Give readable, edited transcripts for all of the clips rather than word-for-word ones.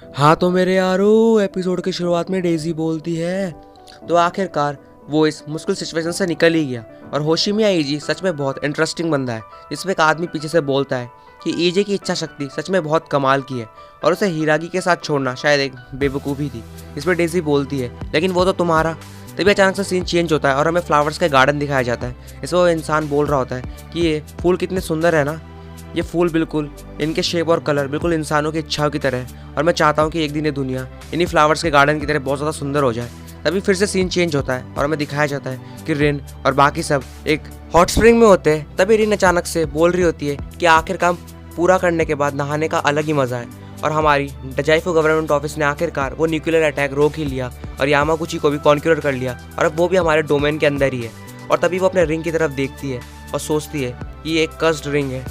हाँ तो मेरे यारो, एपिसोड की शुरुआत में डेजी बोलती है तो आखिरकार वो इस मुश्किल सिचुएशन से निकल ही गया। और होशिमिया ईजी सच में बहुत इंटरेस्टिंग बंदा है, जिसमें एक आदमी पीछे से बोलता है कि ईजी की इच्छा शक्ति सच में बहुत कमाल की है और उसे हिरागी के साथ छोड़ना शायद एक बेवकूफ़ी थी। इसमें डेजी बोलती है लेकिन वो तो तुम्हारा। तभी अचानक से सीन चेंज होता है और हमें फ्लावर्स का गार्डन दिखाया जाता है। इसमें वो इंसान बोल रहा होता है कि ये फूल कितने सुंदर है ना, ये फूल बिल्कुल इनके शेप और कलर बिल्कुल इंसानों की इच्छाओं की तरह है और मैं चाहता हूँ कि एक दिन ये दुनिया इन्हीं फ्लावर्स के गार्डन की तरह बहुत ज़्यादा सुंदर हो जाए। तभी फिर से सीन चेंज होता है और हमें दिखाया जाता है कि रिन और बाकी सब एक हॉट स्प्रिंग में होते हैं। तभी रिन अचानक से बोल रही होती है कि आखिर काम पूरा करने के बाद नहाने का अलग ही मज़ा है और हमारी डजाइफो गवर्नमेंट ऑफिस ने आखिरकार वो न्यूक्लियर अटैक रोक ही लिया और यामागुची को भी कॉन्क्यूर कर लिया और अब वो भी हमारे डोमेन के अंदर ही है। और तभी वो अपने रिंग की तरफ देखती है और सोचती है कि ये एक कस्ड रिंग है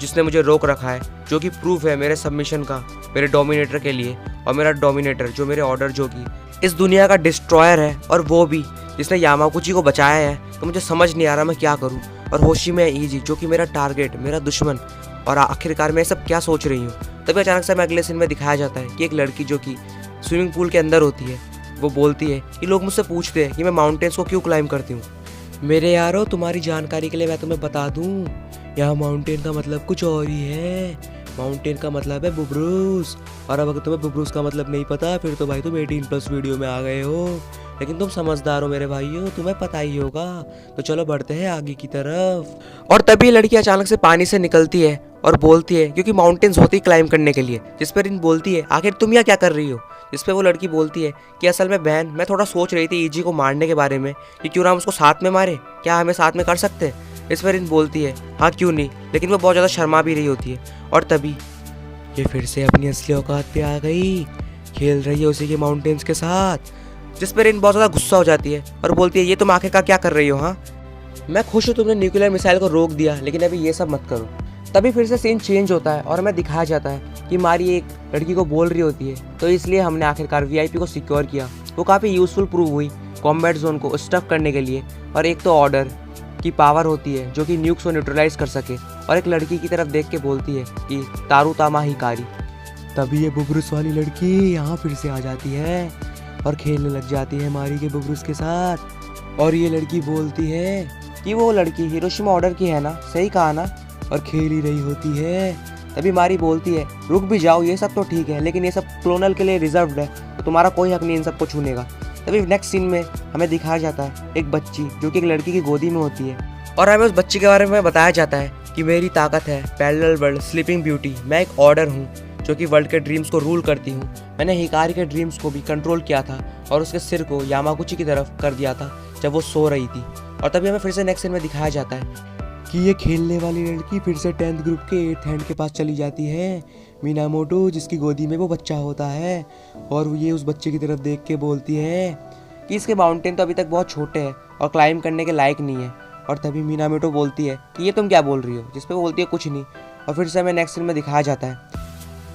जिसने मुझे रोक रखा है, जो कि प्रूफ है मेरे सबमिशन का मेरे डोमिनेटर के लिए। और मेरा डोमिनेटर जो मेरे ऑर्डर जो कि इस दुनिया का डिस्ट्रॉयर है और वो भी जिसने यामागुची को बचाया है, तो मुझे समझ नहीं आ रहा मैं क्या करूं। और होशिमिया ईजी जो कि मेरा टारगेट, मेरा दुश्मन, और आखिरकार मैं सब क्या सोच रही हूँ। तभी अचानक से हमें अगले सीन में दिखाया जाता है कि एक लड़की जो कि स्विमिंग पूल के अंदर होती है, वो बोलती है कि लोग मुझसे पूछते हैं कि मैं माउंटेन्स को क्यों क्लाइंब करती हूँ। मेरे यारो, तुम्हारी जानकारी के लिए मैं तुम्हें बता दूँ, यहाँ माउंटेन का मतलब कुछ और ही है। माउंटेन का मतलब है बुब्रूस, और अब अगर तुम्हें बुब्रूस का मतलब नहीं पता फिर तो भाई तुम 18+ वीडियो में आ गए हो। लेकिन तुम समझदार हो मेरे भाइयों, तुम्हें पता ही होगा। तो चलो बढ़ते हैं आगे की तरफ। और तभी लड़की अचानक से पानी से निकलती है और बोलती है, क्योंकि माउंटेन्स होती है क्लाइंब करने के लिए, जिस पर इन बोलती है आखिर तुम यहाँ क्या कर रही हो। जिस पे वो लड़की बोलती है कि असल में बहन, मैं थोड़ा सोच रही थी ईजी को मारने के बारे में कि क्यों ना हम उसको साथ में मारे, क्या हमें साथ में कर सकते हैं। इस पर इन बोलती है हाँ क्यों नहीं, लेकिन वो बहुत ज़्यादा शर्मा भी रही होती है। और तभी ये फिर से अपनी असली औकात पे आ गई, खेल रही है उसी के माउंटेन्स के साथ। जिस पर इन बहुत ज़्यादा गुस्सा हो जाती है और बोलती है ये तुम आखिरकार क्या कर रही हो। हाँ मैं खुश हूँ तुमने न्यूक्लियर मिसाइल को रोक दिया, लेकिन अभी ये सब मत करो। तभी फिर से सीन चेंज होता है और हमें दिखाया जाता है कि मारी एक लड़की को बोल रही होती है, तो इसलिए हमने आखिरकार वीआईपी को सिक्योर किया। वो काफ़ी यूज़फुल प्रूव हुई कॉम्बैट जोन को स्टफ करने के लिए। और एक तो ऑर्डर की पावर होती है जो कि न्यूक्स को न्यूट्रलाइज कर सके, और एक लड़की की तरफ देख के बोलती है कि तारू तामा हिकारी। तभी ये बुब्रुस वाली लड़की यहाँ फिर से आ जाती है और खेलने लग जाती है मारी के बुब्रुस के साथ। और ये लड़की बोलती है कि वो लड़की हिरोशिमा ऑर्डर की है ना, सही कहा ना, और खेल ही रही होती है। तभी मारी बोलती है रुक भी जाओ, ये सब तो ठीक है लेकिन ये सब क्लोनल के लिए रिजर्व्ड है, तो तुम्हारा कोई हक नहीं इन सबको छूने का। तभी नेक्स्ट सीन में हमें दिखाया जाता है एक बच्ची जो कि एक लड़की की गोदी में होती है, और हमें उस बच्ची के बारे में बताया जाता है कि मेरी ताकत है पैरेलल वर्ल्ड स्लीपिंग ब्यूटी। मैं एक ऑर्डर हूँ जो कि वर्ल्ड के ड्रीम्स को रूल करती हूँ। मैंने हिकारी के ड्रीम्स को भी कंट्रोल किया था और उसके सिर को यामागुची की तरफ कर दिया था जब वो सो रही थी। और तभी हमें फिर से नेक्स्ट सीन में दिखाया जाता है कि ये खेलने वाली लड़की फिर से 10th ग्रुप के 8th हैंड के पास चली जाती है, मीनामोटो, जिसकी गोदी में वो बच्चा होता है। और ये उस बच्चे की तरफ देख के बोलती है कि इसके माउंटेन तो अभी तक बहुत छोटे हैं और क्लाइंब करने के लायक नहीं है। और तभी मीनामोटो बोलती है कि ये तुम क्या बोल रही हो, जिस पे वो बोलती है कुछ नहीं। और फिर से हमें नेक्स्ट सीन में दिखाया जाता है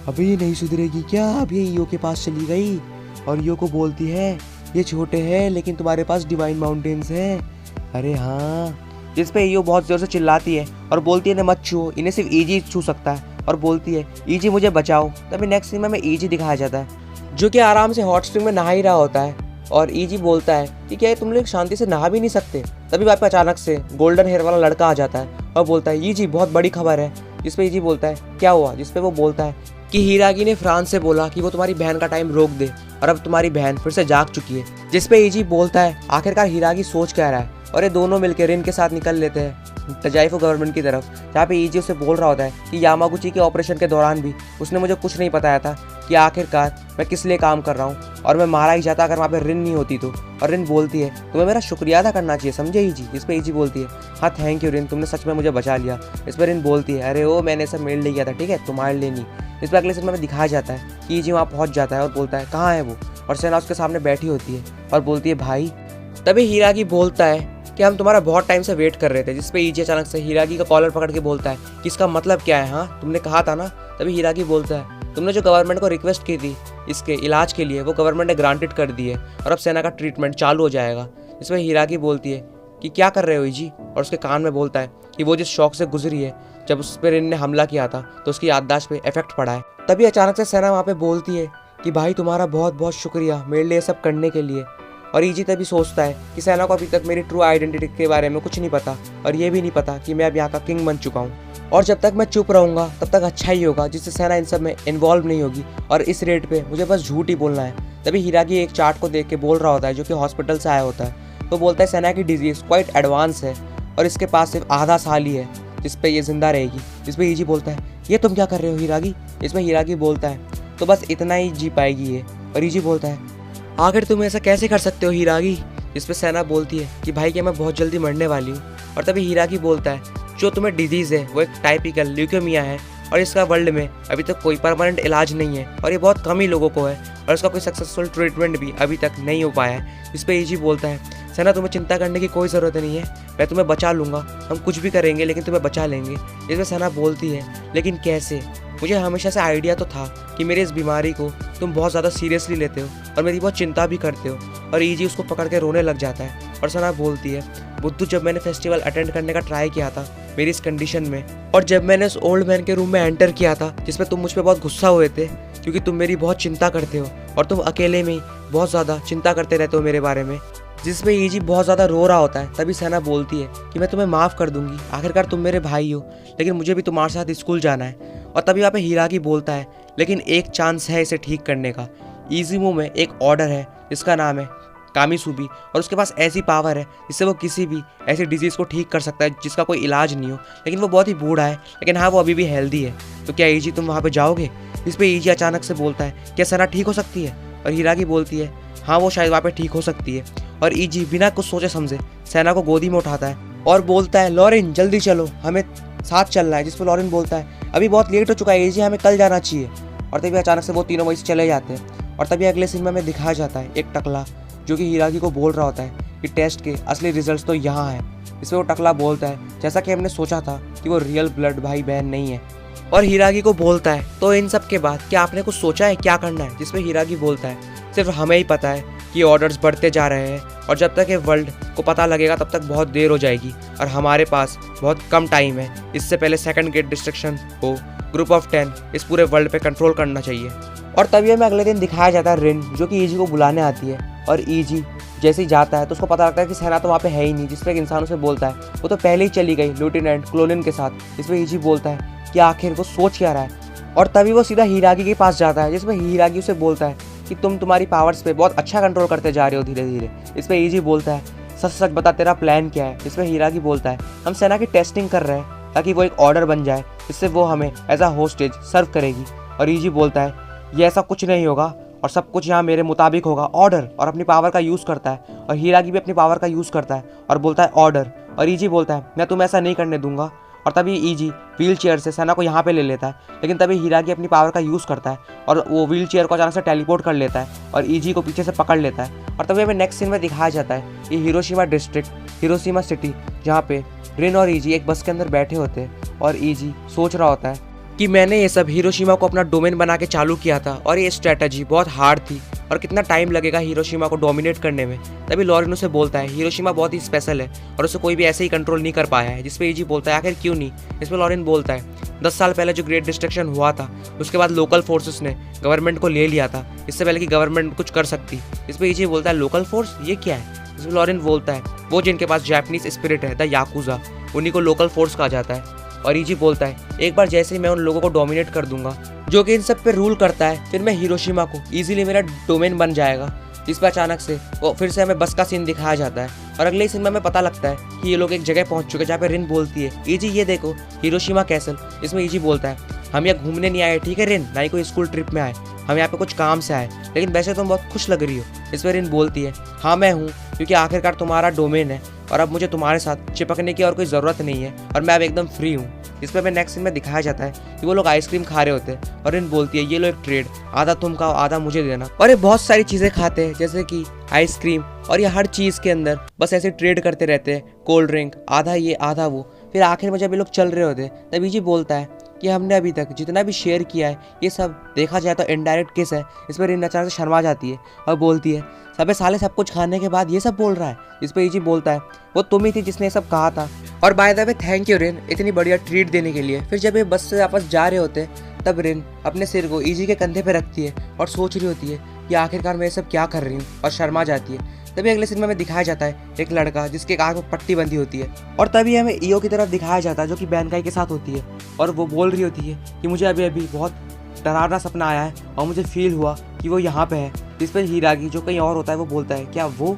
अभी ये नहीं सुधरेगी क्या, अब ये ईओ के पास चली गई और ईओ को बोलती है ये छोटे हैं लेकिन तुम्हारे पास डिवाइन माउंटेन्स हैं। अरे हाँ, जिस पे ईओ बहुत ज़ोर से चिल्लाती है और बोलती है इन्हें मत छुओ, इन्हें सिर्फ ईजी छू सकता है। और बोलती है ईजी मुझे बचाओ। तभी नेक्स्ट सीन में हमें ईजी दिखाया जाता है जो कि आराम से हॉट स्प्रिंग में नहा ही रहा होता है। और ईजी बोलता है कि क्या तुम लोग शांति से नहा भी नहीं सकते। तभी वहाँ पे अचानक से गोल्डन हेयर वाला लड़का आ जाता है और बोलता है ईजी बहुत बड़ी खबर है। जिस पे ईजी बोलता है क्या हुआ, जिस पे वो बोलता है कि हिरागी ने फ्रांस से बोला कि वो तुम्हारी बहन का टाइम रोक दे और अब तुम्हारी बहन फिर से जाग चुकी है। जिस पे ईजी बोलता है आखिरकार हिरागी सोच क्या रहा है, और ये दोनों मिलकर रिन के साथ निकल लेते हैं डजाइफो गवर्नमेंट की तरफ, जहाँ पे ईजी उसे बोल रहा होता है कि यामागुची के ऑपरेशन के दौरान भी उसने मुझे कुछ नहीं बताया था कि आखिरकार मैं किस लिए काम कर रहा हूँ, और मैं मारा ही जाता अगर वहाँ पे रिन नहीं होती तो। और रिन बोलती है तुम्हें मेरा शुक्रिया अदा करना चाहिए, समझे ईजी। इस पर ईजी बोलती है हाँ थैंक यू रिन, तुमने सच में मुझे बचा लिया। इस पर रिन बोलती है अरे ओ मैंने सब मेरे लिए किया था, ठीक है तुम्हारे लिए नहीं। इस पर अगले सीन में दिखाया जाता है कि ईजी वहाँ पहुँच जाता है और बोलता है कहाँ है वो, और सेना उसके सामने बैठी होती है और बोलती है भाई। तभी हिरागी बोलता है कि हम तुम्हारा बहुत टाइम से वेट कर रहे थे। जिस पे ईजी अचानक से हिरागी का कॉलर पकड़ के बोलता है कि इसका मतलब क्या है, हाँ तुमने कहा था ना। तभी हिरागी बोलता है तुमने जो गवर्नमेंट को रिक्वेस्ट की थी इसके इलाज के लिए वो गवर्नमेंट ने ग्रांटेड कर दी है और अब सेना का ट्रीटमेंट चालू हो जाएगा। इसमें हिरागी बोलती है कि क्या कर रहे हो ईजी, और उसके कान में बोलता है कि वो जिस शौक से गुजरी है जब उस पर इनने हमला किया था तो उसकी याददाश्त पे इफेक्ट पड़ा है। तभी अचानक से सेना वहाँ पे बोलती है कि भाई तुम्हारा बहुत बहुत शुक्रिया मेरे लिए सब करने के लिए। और ईजी तभी सोचता है कि सैना को अभी तक मेरी ट्रू आइडेंटिटी के बारे में कुछ नहीं पता और ये भी नहीं पता कि मैं अब यहाँ का किंग बन चुका हूँ, और जब तक मैं चुप रहूँगा तब तक अच्छा ही होगा, जिससे सैना इन सब में इन्वॉल्व नहीं होगी और इस रेट पे मुझे बस झूठ ही बोलना है। तभी हिरागी एक चार्ट को देख के बोल रहा होता है, जो कि हॉस्पिटल से आया होता है। तो बोलता है सैना की डिजीज़ क्वाइट एडवांस है और इसके पास सिर्फ आधा साल ही है जिस पे ये जिंदा रहेगी। जिस पे ईजी बोलता है ये तुम क्या कर रहे हो हिरागी। इसमें हिरागी बोलता है तो बस इतना ही जी पाएगी ये। और ईजी बोलता है आखिर तुम ऐसा कैसे कर सकते हो हिरागी। जिस पे सैना बोलती है कि भाई क्या मैं बहुत जल्दी मरने वाली हूँ। और तभी हिरागी बोलता है जो तुम्हें डिजीज़ है वो एक टाइपिकल ल्यूकेमिया है और इसका वर्ल्ड में अभी तक कोई परमानेंट इलाज नहीं है और ये बहुत कम ही लोगों को है और इसका कोई सक्सेसफुल ट्रीटमेंट भी अभी तक नहीं हो पाया है। इस पर ईजी बोलता है सैना तुम्हें चिंता करने की कोई ज़रूरत नहीं है, मैं तुम्हें बचा लूँगा, हम कुछ भी करेंगे लेकिन तुम्हें बचा लेंगे। इसमें सैना बोलती है लेकिन कैसे। मुझे हमेशा से आइडिया तो था कि मेरी इस बीमारी को तुम बहुत ज़्यादा सीरियसली लेते हो और मेरी बहुत चिंता भी करते हो। और ईजी उसको पकड़ के रोने लग जाता है और सैना बोलती है बुद्धू जब मैंने फेस्टिवल अटेंड करने का ट्राई किया था मेरी इस कंडीशन में, और जब मैंने उस ओल्ड मैन के रूम में एंटर किया था जिसमें तुम मुझ पर बहुत गुस्सा हुए थे क्योंकि तुम मेरी बहुत चिंता करते हो और तुम अकेले में ही बहुत ज़्यादा चिंता करते रहते हो मेरे बारे में, जिसमें ईजी बहुत ज़्यादा रो रहा होता है। तभी सैना बोलती है कि मैं तुम्हें माफ़ कर दूंगी, आखिरकार तुम मेरे भाई हो, लेकिन मुझे भी तुम्हारे साथ स्कूल जाना है। और तभी वहाँ पे हिरागी बोलता है लेकिन एक चांस है इसे ठीक करने का। ईजी मूव में एक ऑर्डर है जिसका नाम है कामिसुबी और उसके पास ऐसी पावर है जिससे वो किसी भी ऐसी डिजीज़ को ठीक कर सकता है जिसका कोई इलाज नहीं हो, लेकिन वो बहुत ही बूढ़ा है, लेकिन हाँ वो अभी भी हेल्दी है। तो क्या ईजी तुम वहाँ पे जाओगे। इस पर ईजी अचानक से बोलता है क्या सैना ठीक हो सकती है। और हिरागी बोलती है हाँ वो शायद वहाँ पे ठीक हो सकती है। और ईजी बिना कुछ सोचे समझे सैना को गोदी में उठाता है और बोलता है लॉरेन जल्दी चलो हमें साथ चलना है। जिस पर लॉरेन बोलता है अभी बहुत लेट हो चुका है ईजी, हमें कल जाना चाहिए। और तभी अचानक से वो तीनों वहीं से चले जाते हैं। और तभी अगले सीन में दिखाया जाता है एक टकला जो कि हिरागी को बोल रहा होता है कि टेस्ट के असली रिजल्ट्स तो यहाँ है। इसमें वो टकला बोलता है जैसा कि हमने सोचा था कि वो रियल ब्लड भाई बहन नहीं है। और हिरागी को बोलता है तो इन सब के बाद क्या आपने कुछ सोचा है क्या करना है। जिसमें हिरागी बोलता है सिर्फ हमें ही पता है कि ऑर्डर्स बढ़ते जा रहे हैं और जब तक ये वर्ल्ड को पता लगेगा तब तक बहुत देर हो जाएगी और हमारे पास बहुत कम टाइम है। इससे पहले सेकंड गेट डिस्ट्रक्शन को ग्रुप ऑफ 10 इस पूरे वर्ल्ड पे कंट्रोल करना चाहिए। और तभी हमें अगले दिन दिखाया जाता है रिन जो कि ईजी को बुलाने आती है। और ईजी जैसे ही जाता है तो उसको पता लगता है कि सैना तो वहाँ पे है ही नहीं। जिस पर एक इंसान उसे बोलता है वो तो पहले ही चली गई लेफ्टिनेंट क्लोनिन के साथ। इसमें ईजी बोलता है कि आखिर वो सोच क्या रहा है। और तभी वो सीधा हिरागी के पास जाता है जिसमें हिरागी उसे बोलता है कि तुम तुम्हारी पावर्स पे बहुत अच्छा कंट्रोल करते जा रहे हो धीरे धीरे। इस पर ईजी बोलता है सच सच बता तेरा प्लान क्या है। इसमें हिरागी बोलता है हम सैना की टेस्टिंग कर रहे हैं ताकि वो एक ऑर्डर बन जाए जिससे वो हमें एज अ होस्टेज सर्व करेगी। और ईजी बोलता है ये ऐसा कुछ नहीं होगा और सब कुछ यहाँ मेरे मुताबिक होगा ऑर्डर। और अपनी पावर का यूज़ करता है और हिरागी भी अपनी पावर का यूज़ करता है और बोलता है ऑर्डर। और ईजी बोलता है मैं तुम्हें ऐसा नहीं करने दूंगा। और तभी ईजी व्हील चेयर से सैना को यहाँ पे ले लेता है, लेकिन तभी हिरागी अपनी पावर का यूज़ करता है और वो व्हील चेयर को अचानक से टेलीपोर्ट कर लेता है और ईजी को पीछे से पकड़ लेता है। और तभी हमें नेक्स्ट सीन में दिखाया जाता है कि हिरोशिमा डिस्ट्रिक्ट, हिरोशिमा सिटी, जहाँ पे रिन और ईजी एक बस के अंदर बैठे होते हैं और ईजी सोच रहा होता है कि मैंने ये सब हिरोशिमा को अपना डोमेन बना के चालू किया था और ये स्ट्रैटेजी बहुत हार्ड थी और कितना टाइम लगेगा हिरोशिमा को डोमिनेट करने में। तभी लॉरेन उसे बोलता है हिरोशिमा बहुत ही स्पेशल है और उसे कोई भी ऐसे ही कंट्रोल नहीं कर पाया है। जिस पे ईजी बोलता है आखिर क्यों नहीं। इसमें लॉरेन बोलता है 10 साल पहले जो ग्रेट डिस्ट्रक्शन हुआ था उसके बाद लोकल फोर्सेस ने गवर्नमेंट को ले लिया था, इससे पहले कि गवर्नमेंट कुछ कर सकती। इस पर ईजी बोलता है लोकल फोर्स ये क्या है। इसमें लॉरेन बोलता है वो जिनके पास जापानीज स्पिरिट है द याकुजा, उन्हीं को लोकल फोर्स कहा जाता है। और ईजी बोलता है एक बार जैसे ही मैं उन लोगों को डोमिनेट कर दूंगा जो कि इन सब पे रूल करता है, फिर मैं हिरोशिमा को इजीली मेरा डोमेन बन जाएगा। जिस पर अचानक से वो फिर से हमें बस का सीन दिखाया जाता है और अगले सीन में हमें पता लगता है कि ये लोग एक जगह पहुंच चुके हैं जहाँ पे रिन बोलती है ईजी ये देखो हिरोशिमा कैसल। इसमें ईजी बोलता है हम यहाँ घूमने नहीं आए ठीक है रिन, ना ही कोई स्कूल ट्रिप में आए, हम यहाँ पे कुछ काम से आए, लेकिन वैसे तुम बहुत खुश लग रही हो। इस पर रिन बोलती है हाँ मैं हूँ, क्योंकि आखिरकार तुम्हारा डोमेन है और अब मुझे तुम्हारे साथ चिपकने की और कोई ज़रूरत नहीं है और मैं अब एकदम फ्री हूँ। इस पर हमें नेक्स्ट सीन में दिखाया जाता है कि वो लोग आइसक्रीम खा रहे होते हैं और रिन बोलती है ये लो एक ट्रेड, आधा तुम खाओ आधा मुझे देना। और ये बहुत सारी चीज़ें खाते हैं जैसे कि आइसक्रीम और ये हर चीज़ के अंदर बस ऐसे ट्रेड करते रहते हैं, कोल्ड ड्रिंक आधा ये आधा वो। फिर आखिर में जब ये लोग चल रहे होते हैं तब ईजी बोलता है कि हमने अभी तक जितना भी शेयर किया है ये सब देखा जाए तो इनडायरेक्ट किस है। इस पर रिन अचानक से शर्मा जाती है और बोलती है सबे साले सब कुछ खाने के बाद ये सब बोल रहा है। इस पर ईजी बोलता है वो तुम ही थी जिसने ये सब कहा था। और by the way thank you रिन इतनी बढ़िया ट्रीट देने के लिए। फिर जब ये बस से वापस जा रहे होते तब रिन अपने सिर को ईजी के कंधे पे रखती है और सोच रही होती है कि आखिरकार मैं ये सब क्या कर रही हूँ, और शर्मा जाती है। तभी अगले सीन में हमें दिखाया जाता है एक लड़का जिसके आंख में पट्टी बंधी होती है, और तभी हमें ईओ की तरफ दिखाया जाता है जो कि बैंकाई के साथ होती है, और वो बोल रही होती है कि मुझे अभी अभी बहुत डरावना सपना आया है और मुझे फील हुआ कि वो यहाँ पे है। जिस पर हिरागी जो कहीं और होता है वो बोलता है क्या वो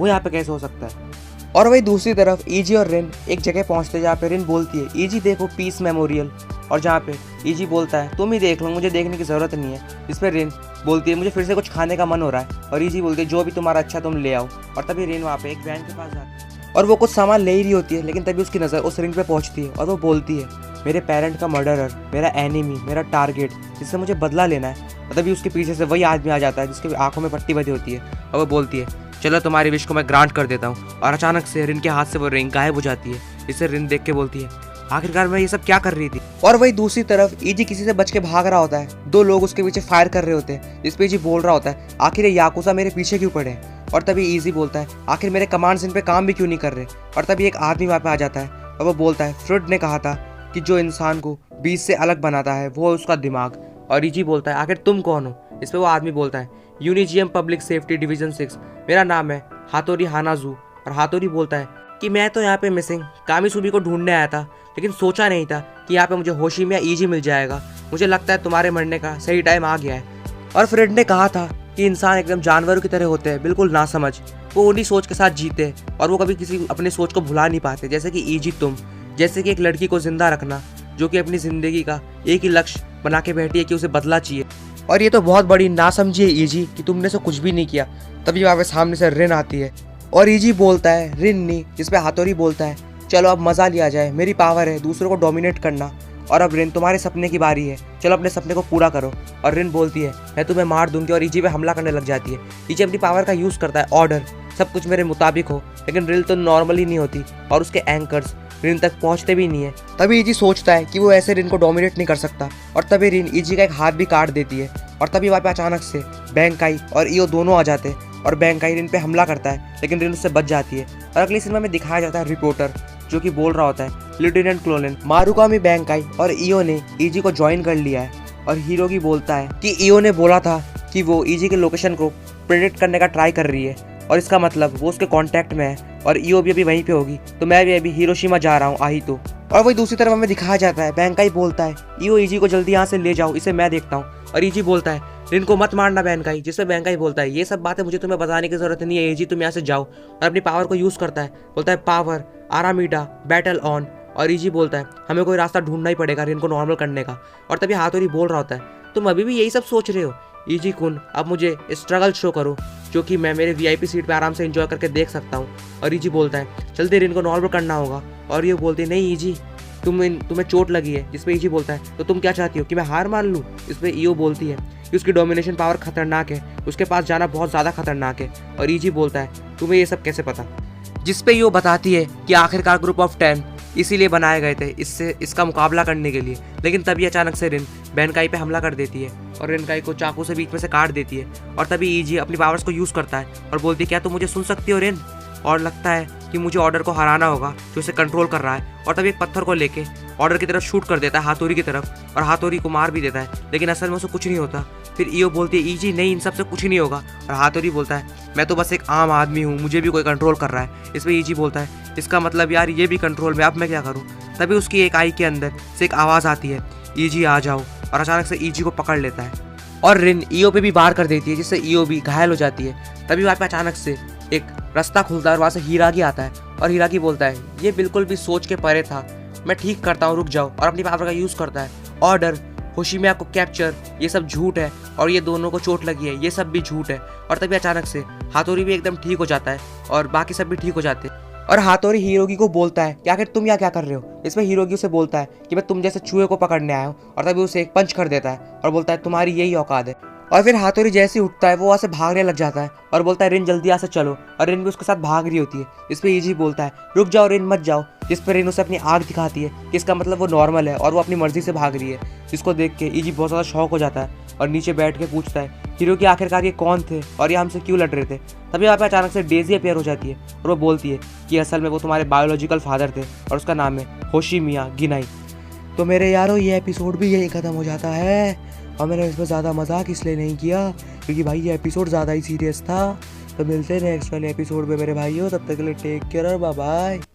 यहाँ पे कैसे हो सकता है। और वही दूसरी तरफ ईजी और रिन एक जगह पहुंचते हैं जहाँ पे रिन बोलती है ईजी देखो पीस मेमोरियल, और जहाँ पे ईजी बोलता है तुम ही देख लो, मुझे देखने की ज़रूरत नहीं है। इस पर रिन बोलती है मुझे फिर से कुछ खाने का मन हो रहा है, और ईजी बोलती है जो भी तुम्हारा अच्छा तुम ले आओ। और तभी रिन वहाँ पे एक वैन के पास जाती है और वो कुछ सामान ले ही रही होती है, लेकिन तभी उसकी नज़र उस रिंग पे पहुँचती है और वो बोलती है मेरे पेरेंट का मर्डरर, मेरा एनिमी, मेरा टारगेट, जिससे मुझे बदला लेना है। और तभी उसके पीछे से वही आदमी आ जाता है जिसकी आंखों में पट्टी बंधी होती है, और वो बोलती है चलो तुम्हारी विश को मैं ग्रांट कर देता हूँ। और अचानक से रिन के हाथ से वो रिंग गायब हो जाती है, जिससे रिन देख के बोलती है आखिरकार मैं ये सब क्या कर रही थी। और वही दूसरी तरफ ईजी किसी से बच के भाग रहा होता है, दो लोग उसके पीछे फायर कर रहे होते हैं, जिस पे ईजी बोल रहा होता है आखिर ये याकुजा मेरे पीछे क्यों पड़े। और तभी ईजी बोलता है आखिर मेरे कमांड्स इन पे काम भी क्यों नहीं कर रहे। और तभी एक आदमी वहाँ पे आ जाता है और वो बोलता है फ्रूड ने कहा था कि जो इंसान को बीज से अलग बनाता है वो है उसका दिमाग। और ईजी बोलता है आखिर तुम कौन हो। इस पर वो आदमी बोलता है यूनिजीएम पब्लिक सेफ्टी डिवीजन 6, मेरा नाम है हातोरी हानाजू। और हातोरी बोलता है कि मैं तो यहाँ पे मिसिंग कामिसुबी को ढूंढने आया था, लेकिन सोचा नहीं था कि यहाँ पे मुझे होशिमिया ईजी मिल जाएगा। मुझे लगता है तुम्हारे मरने का सही टाइम आ गया है। और फ्रेड ने कहा था कि इंसान एकदम जानवरों की तरह होते हैं, बिल्कुल नासमझ, वो उन्हीं सोच के साथ जीते हैं और वो कभी किसी अपने सोच को भुला नहीं पाते, जैसे कि ईजी तुम, जैसे कि एक लड़की को जिंदा रखना जो कि अपनी जिंदगी का एक ही लक्ष्य बना के बैठी है कि उसे बदला चाहिए। और ये तो बहुत बड़ी नासमझी है ईजी कि तुमने से कुछ भी नहीं किया। तभी वहाँ पे सामने से रिन आती है और ईजी बोलता है रिन नहीं, जिस पे हातोरी बोलता है चलो अब मजा लिया जाए, मेरी पावर है दूसरों को डोमिनेट करना, और अब रिन तुम्हारे सपने की बारी है, चलो अपने सपने को पूरा करो। और रिन बोलती है मैं तुम्हें मार दूंगी, और ईजी पे हमला करने लग जाती है। ईजी अपनी पावर का यूज करता है ऑर्डर, सब कुछ मेरे मुताबिक हो, लेकिन रिन तो नॉर्मली नहीं होती और उसके एंकर्स रिन तक पहुंचते भी नहीं है। तभी ईजी सोचता है कि वो ऐसे रिन को डोमिनेट नहीं कर सकता, और तभी रिन ईजी का एक हाथ भी काट देती है। और तभी वहाँ पे अचानक से बैंकाई और ईओ दोनों आ जाते हैं और बैंकाई रिन पे हमला करता है, लेकिन रिन उससे बच जाती है। और अगली सिनेमा में दिखाया जाता है रिपोर्टर जो कि बोल रहा होता है लेफ्टिनेंट क्लोनेन मारुकामी बैंकाई और ईओ ने ईजी को ज्वाइन कर लिया है। और हीरोगी बोलता है कि ईओ ने बोला था कि वो ईजी के लोकेशन को प्रेडिक्ट करने का ट्राई कर रही है, और इसका मतलब वो उसके कांटेक्ट में है और ईओ भी अभी वहीं पे होगी, तो मैं भी अभी हिरोशिमा जा रहा हूँ आई तो। और वही दूसरी तरफ हमें दिखाया जाता है बैंकाई बोलता है ईओ ईजी को जल्दी यहाँ से ले जाओ, इसे मैं देखता हूँ। और ईजी बोलता है रिन को मत मारना बैंकाई, जिसमें बैंकाई बोलता है ये सब बातें मुझे तुम्हें बताने की जरूरत नहीं है ईजी, तुम यहाँ से जाओ। और अपनी पावर को यूज करता है, बोलता है पावर आरामीडा बैटल ऑन। और ईजी बोलता है हमें कोई रास्ता ढूंढना ही पड़ेगा रिन को नॉर्मल करने का। और तभी हातोरी बोल रहा होता है तुम अभी भी यही सब सोच रहे हो ईजी कुन, अब मुझे स्ट्रगल शो करो जो कि मैं मेरे वीआईपी सीट पे आराम से एंजॉय करके देख सकता हूँ। और ईजी बोलता है जल्दी रिन को नॉर्मल करना होगा। और ये बोलती है नहीं ईजी तुम्हें चोट लगी है, जिसपे ईजी बोलता है तो तुम क्या चाहती हो कि मैं हार मान लूँ। इस पर ईओ बोलती है कि उसकी डोमिनेशन पावर खतरनाक है, उसके पास जाना बहुत ज़्यादा खतरनाक है। और ईजी बोलता है तुम्हें ये सब कैसे पता, जिस पे ईओ बताती है कि आखिरकार ग्रुप ऑफ 10 इसीलिए बनाए गए थे इसका मुकाबला करने के लिए। लेकिन तभी अचानक से रिन बैंकाई पे हमला कर देती है और रिनकाई को चाकू से बीच में से काट देती है। और तभी ईजी अपनी पावर्स को यूज़ करता है और बोलती है क्या तुम मुझे सुन सकती हो रिन। और लगता है कि मुझे ऑर्डर को हराना होगा जो उसे कंट्रोल कर रहा है। और तभी एक पत्थर को लेके ऑर्डर की तरफ शूट कर देता है हाथोरी की तरफ, और हाथोरी को मार भी देता है, लेकिन असल में उसे कुछ नहीं होता। फिर ईओ बोलती है ईजी नहीं इन सब से कुछ नहीं होगा। और हाथोरी बोलता है मैं तो बस एक आम आदमी हूँ, मुझे भी कोई कंट्रोल कर रहा है। इस पर ईजी बोलता है इसका मतलब यार ये भी कंट्रोल में, अब मैं क्या करूँ। तभी उसकी एक आई के अंदर से एक आवाज़ आती है ईजी आ जाओ, और अचानक से ईजी को पकड़ लेता है और रिन ईओ पे भी वार कर देती है, जिससे ईओ भी घायल हो जाती है। तभी वहाँ पे अचानक से एक रास्ता खुलता है और वहाँ से हिरागी आता है और हिरागी बोलता है ये बिल्कुल भी सोच के परे था, मैं ठीक करता हूँ रुक जाओ। और अपनी पावर का यूज़ करता है ऑर्डर होशिमिया को कैप्चर, ये सब झूठ है, और ये दोनों को चोट लगी है ये सब भी झूठ है। और तभी अचानक से हाथोरी भी एकदम ठीक हो जाता है और बाकी सब भी ठीक हो जाते हैं। और हाथोरी हिरोगी को बोलता है कि आखिर तुम यहाँ क्या कर रहे हो। इसमें हिरोगी उसे बोलता है कि मैं तुम जैसे चूहे को पकड़ने आया हूँ, और तभी उसे एक पंच कर देता है और बोलता है तुम्हारी यही औकात है। और फिर हाथोरी जैसे ही उठता है वो वहाँ से भागने लग जाता है और बोलता है रिन जल्दी यहाँ से चलो, और रिन भी उसके साथ भाग रही होती है। इस पर ईजी बोलता है रुक जाओ रिन मत जाओ, जिस पर रिन उसे अपनी आग दिखाती है कि इसका मतलब वो नॉर्मल है और वो अपनी मर्जी से भाग रही है। जिसको देख के ईजी बहुत ज़्यादा शौक हो जाता है और नीचे बैठ के पूछता है हीरो की आखिरकार ये कौन थे और ये हमसे क्यों लड़ रहे थे। तभी वहाँ पे अचानक से डेजी अपेयर हो जाती है और वो बोलती है कि असल में वो तुम्हारे बायोलॉजिकल फादर थे और उसका नाम है होशिमिया गिनाई। तो मेरे यारों ये एपिसोड भी यहीं ख़त्म हो जाता है। और मैंने इसमें ज़्यादा मजाक इसलिए नहीं किया क्योंकि भाई ये एपिसोड ज़्यादा ही सीरियस था। तो मिलते हैं नेक्स्ट वाले एपिसोड में मेरे भाइयों, तब तक के लिए टेक केयर और बाय बाय।